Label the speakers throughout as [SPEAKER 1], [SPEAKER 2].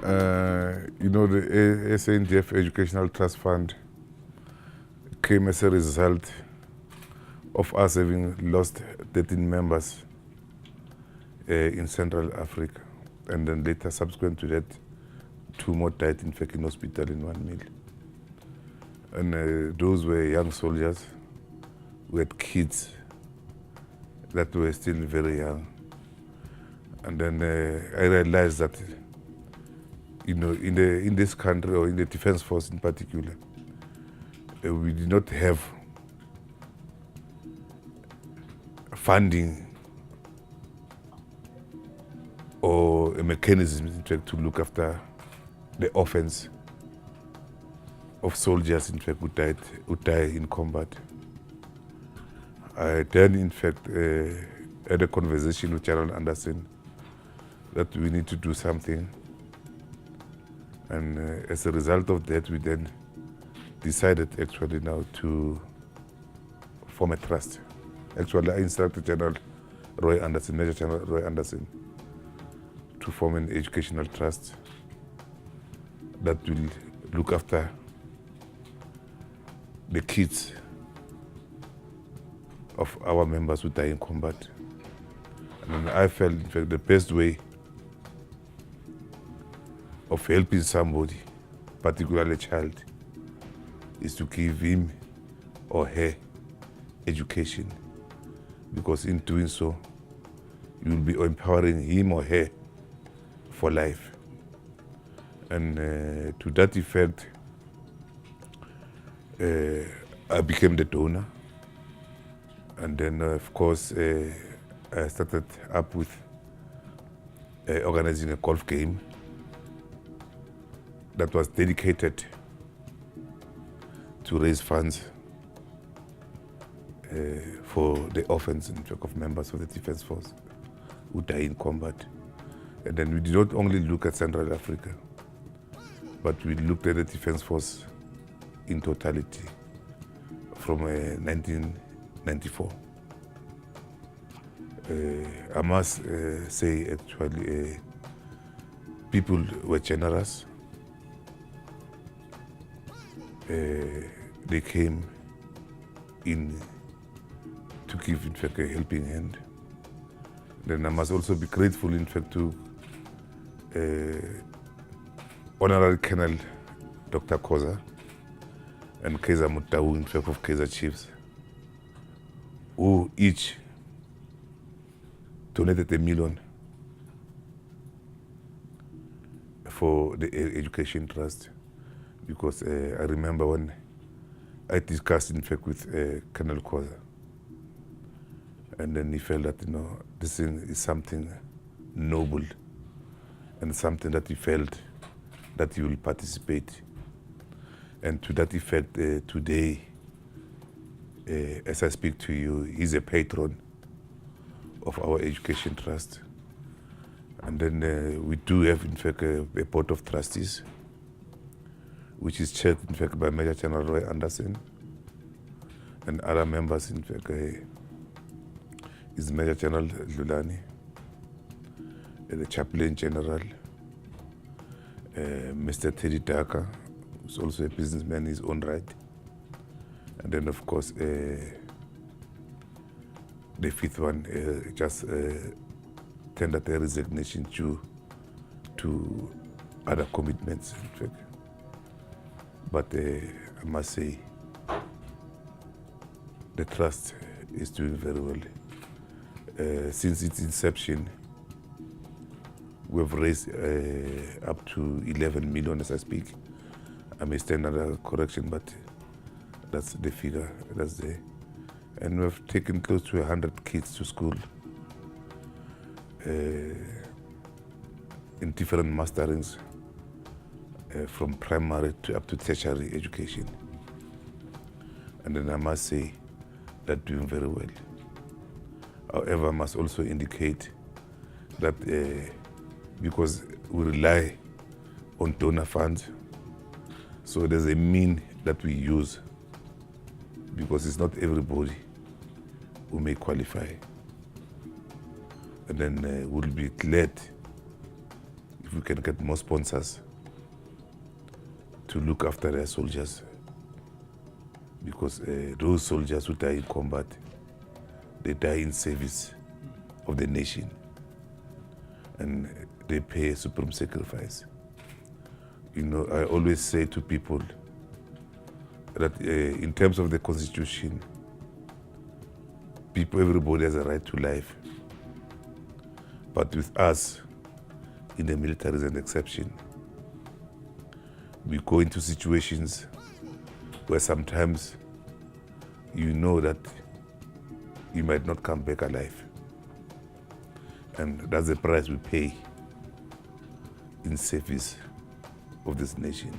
[SPEAKER 1] The SANDF Educational Trust Fund came as a result of us having lost 13 members in Central Africa. And then later, subsequent to that, 2 more died in fact in hospital in 1 mill. And those were young soldiers. We had kids that were still very young. And then I realized that, in this country, or in the Defense Force in particular, we did not have funding or a mechanism in fact to look after the orphans of soldiers in fact who die in combat. I then in fact had a conversation with General Anderson that we need to do something, and as a result of that we then decided actually now to form a trust. Actually I instructed General Roy Anderson, Major General Roy Anderson, to form an educational trust that will look after the kids of our members who die in combat. And I felt, in fact, the best way of helping somebody, particularly a child, is to give him or her education, because in doing so, you will be empowering him or her for life. And to that effect, I became the donor. And then, of course, I started up with organizing a golf game that was dedicated to raise funds for the orphans and of members of the Defense Force who die in combat. And then we did not only look at Central Africa, but we looked at the Defense Force in totality from 1994. I must say actually people were generous. They came in to give in fact a helping hand. Then I must also be grateful in fact to Honorary Colonel Dr. Koza and Kaiser Mutau, in fact, of Kaiser Chiefs, who each donated $1 million for the Education Trust, because I remember when I discussed in fact with Colonel Koza, and then he felt that this thing is something noble and something that he felt that he will participate. And to that effect, today, as I speak to you, he's a patron of our Education Trust. And then we do have, in fact, a board of trustees, which is chaired, in fact, by Major General Roy Anderson. And other members, in fact, is Major General Lulani, the Chaplain General, Mr. Teddy Daka, who's also a businessman in his own right. And then, of course, the 5th one just tendered a resignation due to other commitments, in fact. But I must say, the trust is doing very well. Since its inception, we've raised up to 11 million as I speak. I may stand under correction, but that's the figure that's there. And we've taken close to 100 kids to school in different masterings, from primary to up to tertiary education. And then I must say that doing very well. However, I must also indicate that because we rely on donor funds, so there's a mean that we use, because it's not everybody who may qualify. And then we'll be glad if we can get more sponsors to look after their soldiers, because those soldiers who die in combat, they die in service of the nation, and they pay a supreme sacrifice. You know, I always say to people that in terms of the Constitution, everybody has a right to life. But with us, in the military is an exception. We go into situations where sometimes you know that you might not come back alive. And that's the price we pay in service of this nation.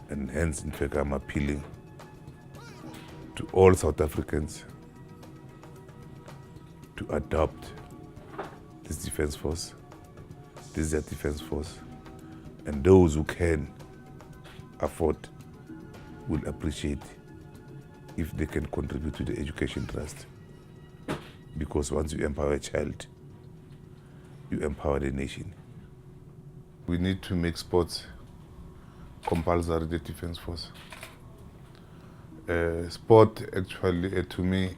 [SPEAKER 1] And hence, in fact, I'm appealing to all South Africans to adopt this defense force. This is their defense force. And those who can afford will appreciate if they can contribute to the education trust. Because once you empower a child, you empower the nation. We need to make sports compulsory in the defense force. Sport actually, to me,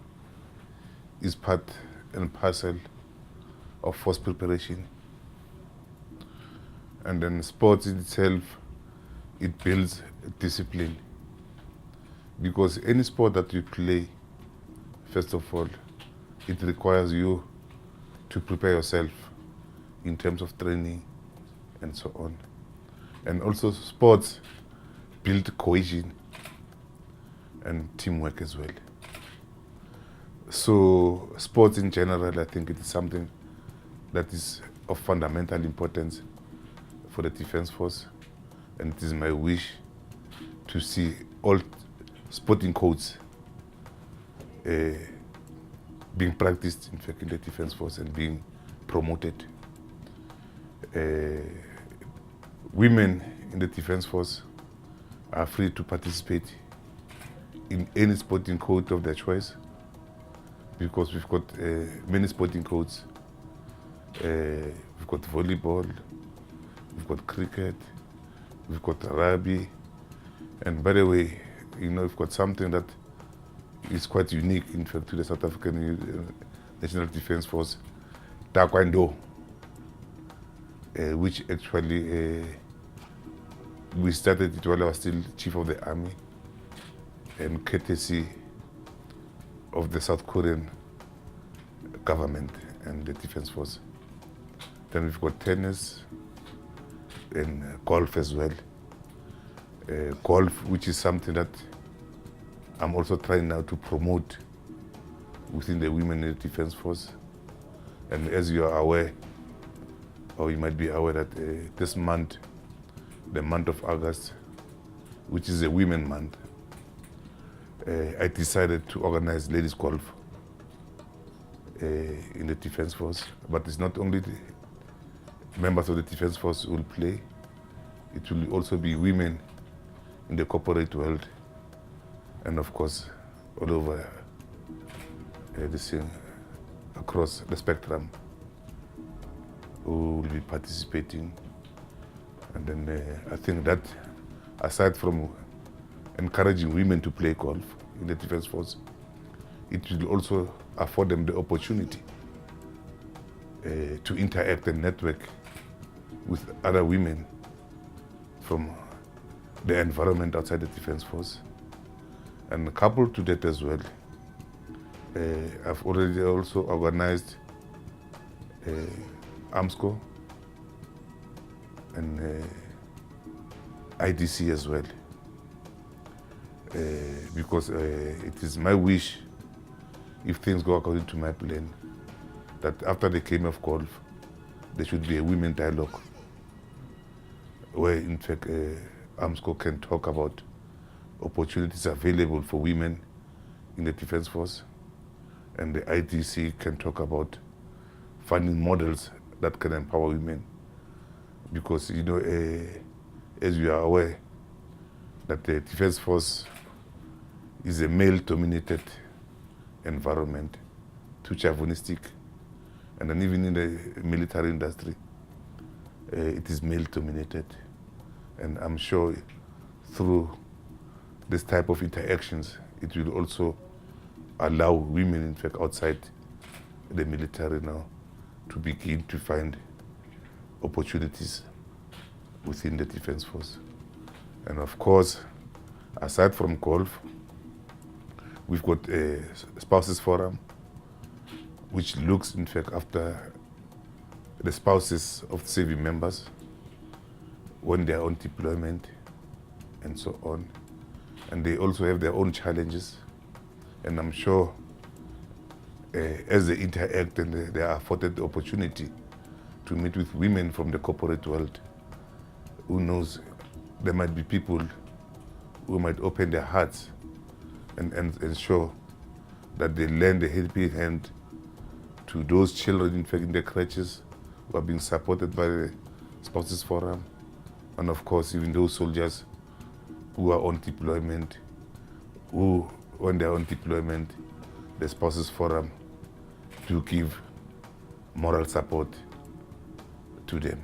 [SPEAKER 1] is part and parcel of force preparation. And then sports itself, it builds discipline. Because any sport that you play, first of all, it requires you to prepare yourself in terms of training and so on. And also sports build cohesion and teamwork as well. So sports in general, I think it is something that is of fundamental importance for the defense force. And it is my wish to see all sporting codes being practiced, in fact, in the defense force and being promoted. Women in the defense force are free to participate in any sporting code of their choice, because we've got many sporting codes. We've got volleyball, we've got cricket, we've got rugby, and by the way, you know, we've got something that is quite unique, in fact, to the South African National Defense Force, Taekwondo, which actually we started it while I was still Chief of the Army, and courtesy of the South Korean government and the Defense Force. Then we've got tennis and golf as well. Golf, which is something that I'm also trying now to promote within the Women in the Defense Force. And as you are aware, or you might be aware that this month, the month of August, which is a Women Month, I decided to organize ladies golf in the Defense Force. But it's not only the members of the Defense Force who will play, it will also be women in the corporate world, and of course, all over this thing, across the spectrum, who will be participating. And then I think that, aside from encouraging women to play golf in the Defense Force, it will also afford them the opportunity to interact and network with other women from the environment outside the Defense Force. And coupled to that as well, I've already also organized AMSCO and IDC as well, because it is my wish, if things go according to my plan, that after the game of golf, there should be a women dialogue where, in fact, AMSCO can talk about opportunities available for women in the Defense Force, and the IDC can talk about finding models that can empower women. Because, you know, as you are aware, that the Defense Force is a male-dominated environment, too chauvinistic, and then even in the military industry, it is male dominated. And I'm sure through this type of interactions, it will also allow women, in fact, outside the military now to begin to find opportunities within the Defence Force. And of course, aside from golf, we've got a spouses forum, which looks, in fact, after the spouses of the serving members when they are on deployment and so on. And they also have their own challenges. And I'm sure as they interact and they are afforded the opportunity to meet with women from the corporate world, who knows, there might be people who might open their hearts and ensure that they lend a helping hand to those children, in fact, in the crèches who are being supported by the Spouses Forum, and of course even those soldiers who are on deployment, who, when they are on deployment, the Spouses Forum to give moral support to them.